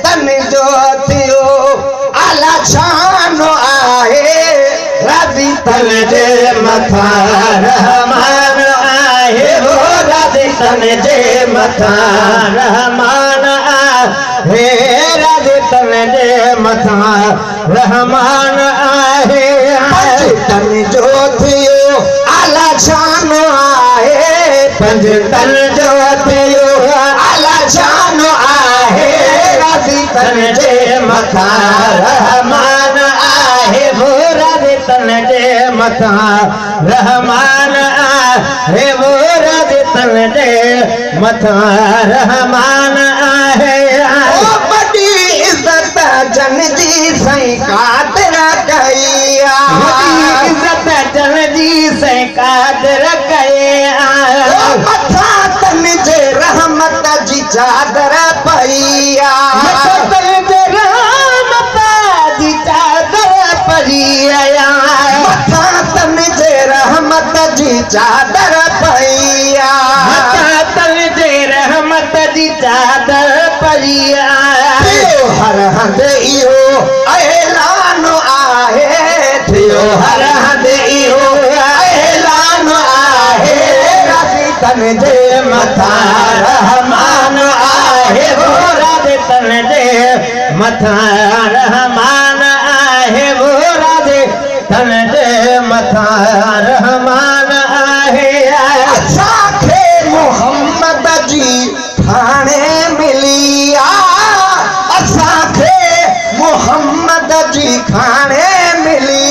तन जो थियो आला शान आहे राजी तन जे मथा रहमान आहे हो राजी तन जे मथा रहमान आहे राजी तन जे मथा रहमान आहे तन जो थियो आला शान आहे पंज तन जो थियो आला शान आहे राजी तन जे मथा रहमान आहे वो राजी तन जे मथा रहमान आहे वो राजी तन जे मथा रहमान आहे बड़ी इज्जत जन जी सही कादर कईया इज्जत जन जी सही कादर कईया मथा तन जे रहमत जी चादर पईया तन जे रहमत जी चादर पईया मथा तन जे रहमत जी चादर पईया मथा तन जे रहमत जी चादर पईया हर हंध इहो ऐलान आहे थियो हर हंध इहो ऐलान आहे राजी तन जे मथा रहमान आहे वो राजी तन जे मथा रहमान आहे वो राजी तन जे मथा रहमान आहे असांखे मोहम्मद जी थाणे मिली असांखे मोहम्मद जी खाने मिली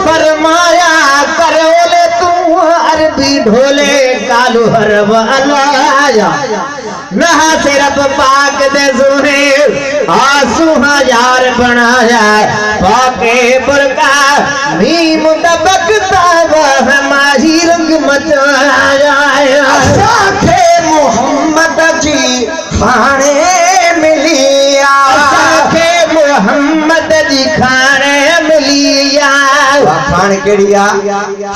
फरमाया करोले तू अरबी ढोले कालू हरब अलाया नहा से रब पाक दे जोरे आंसू यार बनाया पाके बुरका नीम दबकता वह माही रंग मचाया साथे मोहम्मद जी खाने मिलिया साथे मोहम्मद जी खाने मिलिया खान केड़िया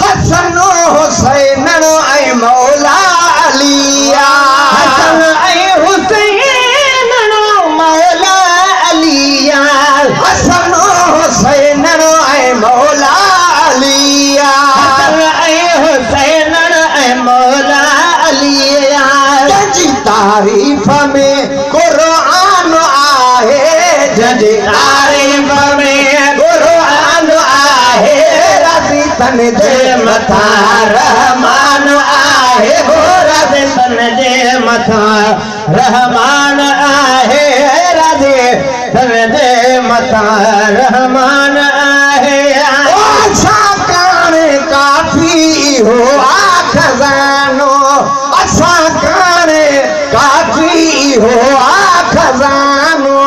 हसन हुसैन ऐ मौला अलिया हसन ऐ हुसैन मौला अलिया हसन हुसैन ऐ मौला अलिया हसन ऐ हुसैन ऐ मौला अलिया जी तारीफ में कुरान आहे जी तारीफ में कुरान आहे राजी तन जे मथा रहमान आहे वो राजी तन जे मथा रहमान आहे राजी तन जे मथा रहमान आहे असां काफ़ी हो खजानो असां काफ़ी हो खजानो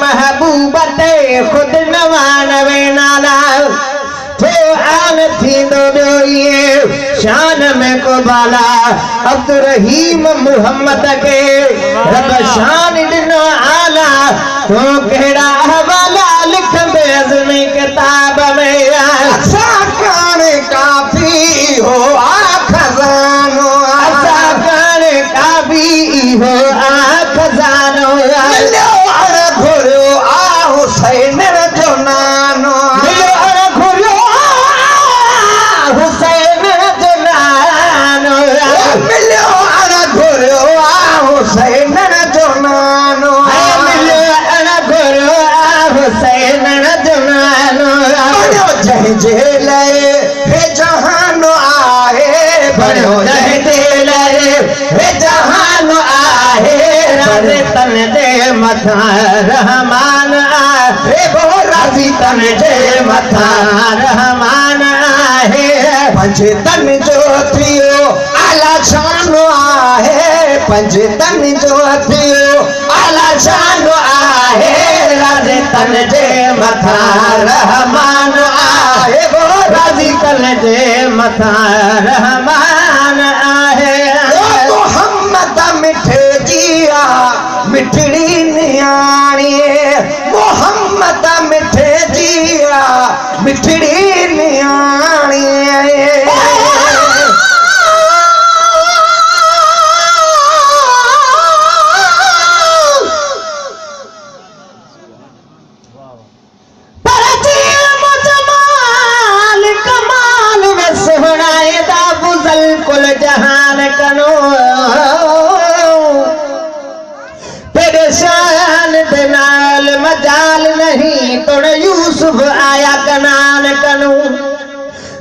महबूबते खुद नवानवे नाला तो आन थी दो ये शान में को बाला अब्दुल रहीम मोहम्मद के रब शान दिनो आला तो केड़ा हवाला लिख दे अज़मी किताब में साकान काफी हो खजान तन जे मथां रहमान आहे वो राज़ी तन जे मथां रहमान आहे पंज तन जो थियो आला शान आहे पंज तन जो थियो आला शान आहे राज़ी तन जे मथां रहमान आहे वो राज़ी तन जे मथां रहमान आहे मोहम्मद मिठे जिया मिठड़ी नियाणी मोहम्मद मिठे जिया मिठड़ी नियाणी कुल जहान कनो तेरे शान दे नाल मजाल नहीं तुण यूसुफ आया कनान कनु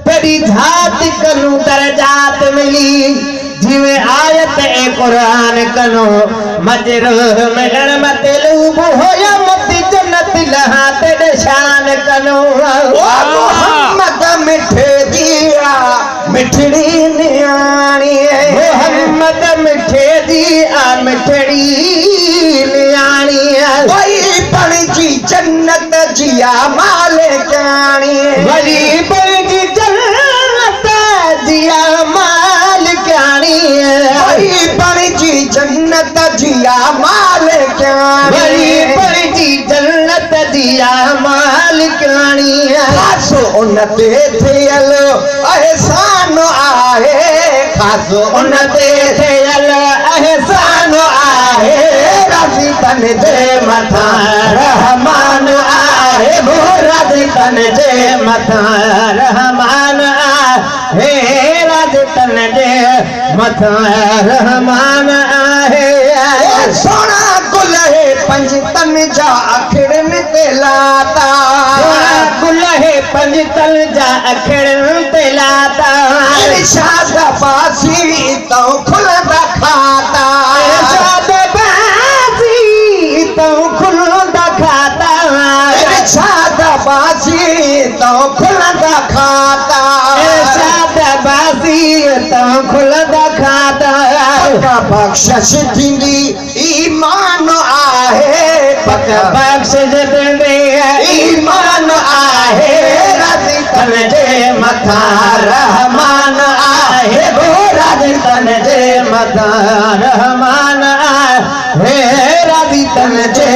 तेरी जात कनु दरजात मिली जिवे आयत ए कुरान कनो मजरूह में मतलूब होया मत जन्नत लहा तेरे शान कनो मोहम्मद मिठे जिया मिठड़ी नियाणी मोहम्मद मिठे जिया मिठड़ी नियाणी वही बणजी जन्नत जिया मालिकाणी वही बणजी जन्नत जिया मालिकाणी वही बणजी जन्नत जिया मालिकाणी वही बणजी जन्नत जिया मालिकाणी खासो उन ते थियल एहसान आहे खासो उन ते थियल एहसान आहे राज़ी तन जे मथां रहमान आहे वो राज़ी तन जे मथां रहमान आहे राज़ी तन जे मथां रहमान आहे सोना गुल है पंज तन जा अखिड़न ते लाता सोना गुल है पंज तन जा अखिड़न ते लाता इरशाद बासी तो खुलदा खाता इरशाद बासी तो खुलदा खाता इरशाद बासी तो खुलदा खाता इरशाद बासी तो खुलदा खाता बख्शिश थींदी ईमान आहे पक बख्शिश थींदी ईमान आहे राज़ी तन जे मथां रहमान आहे वो राज़ी तन जे मथां रहमान आहे राज़ी तन जे